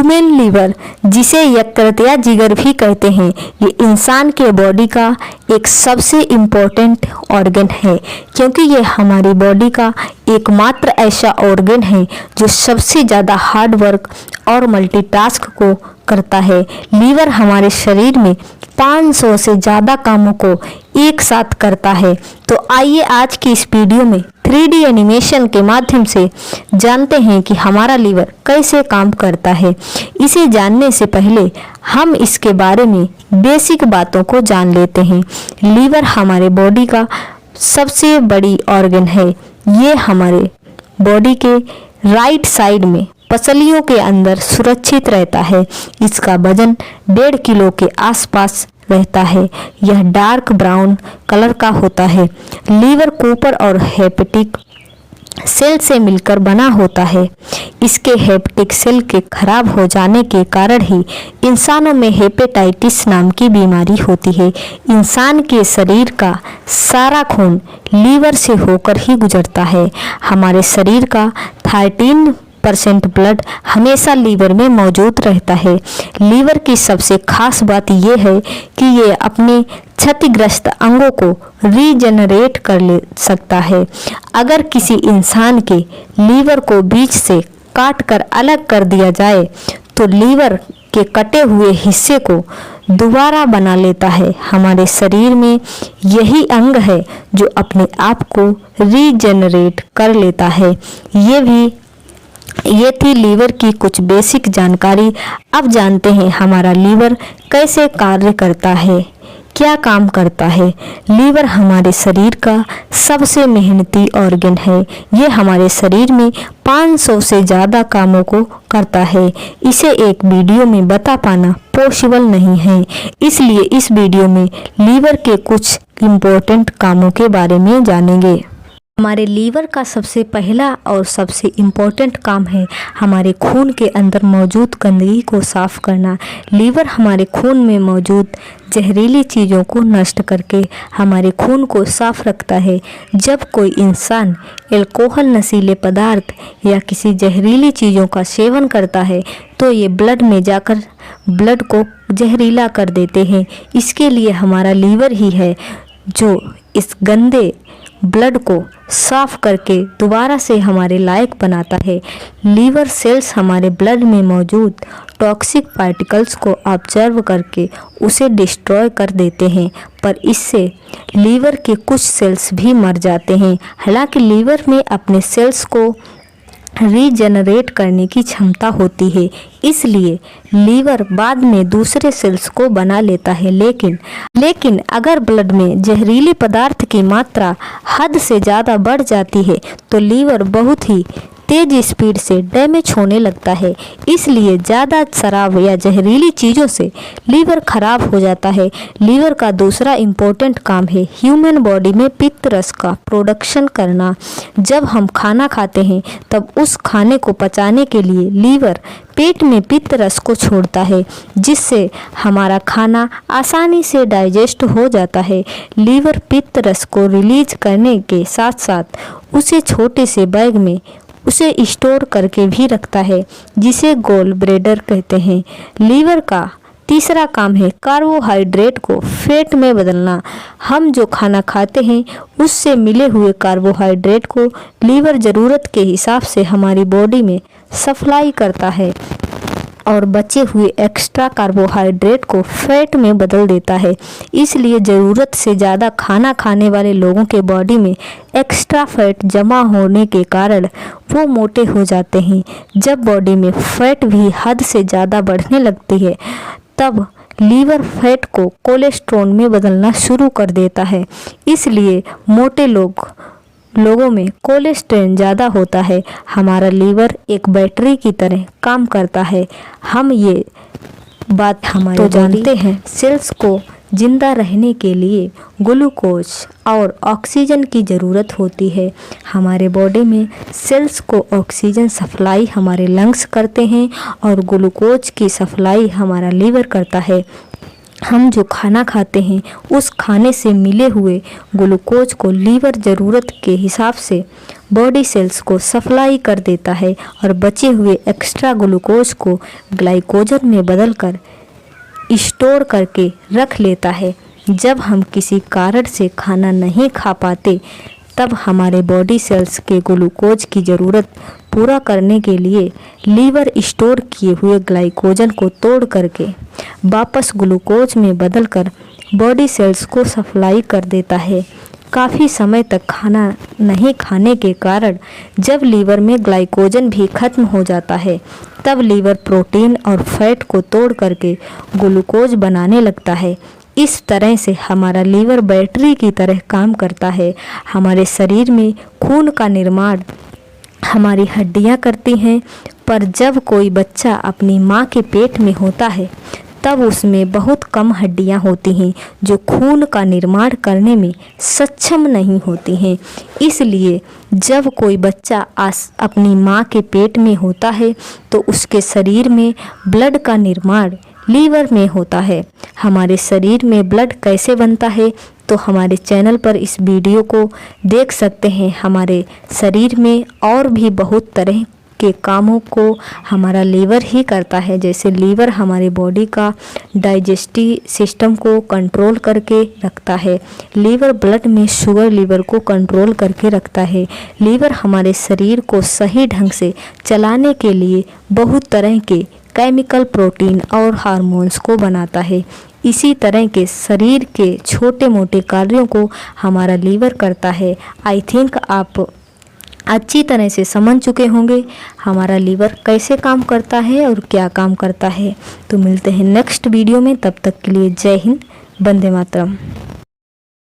Human liver, जिसे यकृत या जिगर भी कहते हैं, ये इंसान के बॉडी का एक सबसे इम्पोर्टेंट ऑर्गन है, क्योंकि ये हमारी बॉडी का एकमात्र ऐसा ऑर्गन है जो सबसे ज़्यादा हार्ड वर्क और मल्टीटास्क को करता है। लीवर हमारे शरीर में 500 से ज़्यादा कामों को एक साथ करता है। तो आइए आज की इस वीडियो में 3D एनिमेशन के माध्यम से जानते हैं कि हमारा लीवर कैसे काम करता है। इसे जानने से पहले हम इसके बारे में बेसिक बातों को जान लेते हैं। लीवर हमारे बॉडी का सबसे बड़ी ऑर्गन है। ये हमारे बॉडी के राइट साइड में पसलियों के अंदर सुरक्षित रहता है। इसका वजन 1.5 किलो के आसपास रहता है। यह डार्क ब्राउन कलर का होता है। लीवर कूपर और हेपेटिक सेल से मिलकर बना होता है। इसके हेपेटिक सेल के खराब हो जाने के कारण ही इंसानों में हेपेटाइटिस नाम की बीमारी होती है। इंसान के शरीर का सारा खून लीवर से होकर ही गुजरता है। हमारे शरीर का 13% ब्लड हमेशा लीवर में मौजूद रहता है। लीवर की सबसे खास बात यह है कि ये अपने क्षतिग्रस्त अंगों को रीजनरेट कर ले सकता है। अगर किसी इंसान के लीवर को बीच से काट कर अलग कर दिया जाए तो लीवर के कटे हुए हिस्से को दोबारा बना लेता है। हमारे शरीर में यही अंग है जो अपने आप को रीजनरेट कर लेता है। ये थी लीवर की कुछ बेसिक जानकारी। अब जानते हैं हमारा लीवर कैसे कार्य करता है, क्या काम करता है। लीवर हमारे शरीर का सबसे मेहनती ऑर्गन है। ये हमारे शरीर में 500 से ज़्यादा कामों को करता है। इसे एक वीडियो में बता पाना पॉसिबल नहीं है, इसलिए इस वीडियो में लीवर के कुछ इम्पोर्टेंट कामों के बारे में जानेंगे। हमारे लीवर का सबसे पहला और सबसे इम्पोर्टेंट काम है हमारे खून के अंदर मौजूद गंदगी को साफ करना। लीवर हमारे खून में मौजूद जहरीली चीज़ों को नष्ट करके हमारे खून को साफ रखता है। जब कोई इंसान अल्कोहल, नशीले पदार्थ या किसी जहरीली चीज़ों का सेवन करता है तो ये ब्लड में जाकर ब्लड को जहरीला कर देते हैं। इसके लिए हमारा लीवर ही है जो इस गंदे ब्लड को साफ करके दोबारा से हमारे लायक बनाता है। लीवर सेल्स हमारे ब्लड में मौजूद टॉक्सिक पार्टिकल्स को ऑब्जर्व करके उसे डिस्ट्रॉय कर देते हैं, पर इससे लीवर के कुछ सेल्स भी मर जाते हैं। हालांकि लीवर में अपने सेल्स को रीजनरेट करने की क्षमता होती है, इसलिए लीवर बाद में दूसरे सेल्स को बना लेता है। लेकिन अगर ब्लड में जहरीले पदार्थ की मात्रा हद से ज़्यादा बढ़ जाती है तो लीवर बहुत ही तेज स्पीड से डैमेज होने लगता है। इसलिए ज़्यादा शराब या जहरीली चीज़ों से लीवर खराब हो जाता है। लीवर का दूसरा इम्पोर्टेंट काम है ह्यूमन बॉडी में पित्त रस का प्रोडक्शन करना। जब हम खाना खाते हैं तब उस खाने को पचाने के लिए लीवर पेट में पित्त रस को छोड़ता है, जिससे हमारा खाना आसानी से डाइजेस्ट हो जाता है। लीवर पित्त रस को रिलीज करने के साथ साथ उसे छोटे से बैग में उसे स्टोर करके भी रखता है, जिसे गोल ब्लैडर कहते हैं। लीवर का तीसरा काम है कार्बोहाइड्रेट को फैट में बदलना। हम जो खाना खाते हैं उससे मिले हुए कार्बोहाइड्रेट को लीवर ज़रूरत के हिसाब से हमारी बॉडी में सप्लाई करता है और बचे हुए एक्स्ट्रा कार्बोहाइड्रेट को फैट में बदल देता है। इसलिए ज़रूरत से ज़्यादा खाना खाने वाले लोगों के बॉडी में एक्स्ट्रा फैट जमा होने के कारण वो मोटे हो जाते हैं। जब बॉडी में फैट भी हद से ज़्यादा बढ़ने लगती है तब लीवर फैट को कोलेस्ट्रॉल में बदलना शुरू कर देता है। इसलिए मोटे लोगों में कोलेस्ट्रॉल ज़्यादा होता है। हमारा लीवर एक बैटरी की तरह काम करता है। हम ये बात हमारे तो जानते हैं। सेल्स को जिंदा रहने के लिए ग्लूकोज और ऑक्सीजन की ज़रूरत होती है। हमारे बॉडी में सेल्स को ऑक्सीजन सप्लाई हमारे लंग्स करते हैं और ग्लूकोज की सप्लाई हमारा लीवर करता है। हम जो खाना खाते हैं उस खाने से मिले हुए ग्लूकोज को लीवर ज़रूरत के हिसाब से बॉडी सेल्स को सप्लाई कर देता है और बचे हुए एक्स्ट्रा ग्लूकोज को ग्लाइकोजन में बदलकर स्टोर करके रख लेता है। जब हम किसी कारण से खाना नहीं खा पाते तब हमारे बॉडी सेल्स के ग्लूकोज की ज़रूरत पूरा करने के लिए लीवर स्टोर किए हुए ग्लाइकोजन को तोड़ करके वापस ग्लूकोज में बदलकर बॉडी सेल्स को सप्लाई कर देता है। काफ़ी समय तक खाना नहीं खाने के कारण जब लीवर में ग्लाइकोजन भी खत्म हो जाता है तब लीवर प्रोटीन और फैट को तोड़ करके ग्लूकोज बनाने लगता है। इस तरह से हमारा लीवर बैटरी की तरह काम करता है। हमारे शरीर में खून का निर्माण हमारी हड्डियां करती हैं, पर जब कोई बच्चा अपनी माँ के पेट में होता है तब उसमें बहुत कम हड्डियां होती हैं जो खून का निर्माण करने में सक्षम नहीं होती हैं। इसलिए जब कोई बच्चा अपनी माँ के पेट में होता है तो उसके शरीर में ब्लड का निर्माण लीवर में होता है। हमारे शरीर में ब्लड कैसे बनता है तो हमारे चैनल पर इस वीडियो को देख सकते हैं। हमारे शरीर में और भी बहुत तरह के कामों को हमारा लीवर ही करता है। जैसे लीवर हमारी बॉडी का डाइजेस्टिव सिस्टम को कंट्रोल करके रखता है। लीवर ब्लड में शुगर लीवर को कंट्रोल करके रखता है। लीवर हमारे शरीर को सही ढंग से चलाने के लिए बहुत तरह के केमिकल, प्रोटीन और हार्मोन्स को बनाता है। इसी तरह के शरीर के छोटे मोटे कार्यों को हमारा लीवर करता है। आई थिंक आप अच्छी तरह से समझ चुके होंगे हमारा लीवर कैसे काम करता है और क्या काम करता है। तो मिलते हैं नेक्स्ट वीडियो में, तब तक के लिए जय हिंद, वंदे मातरम।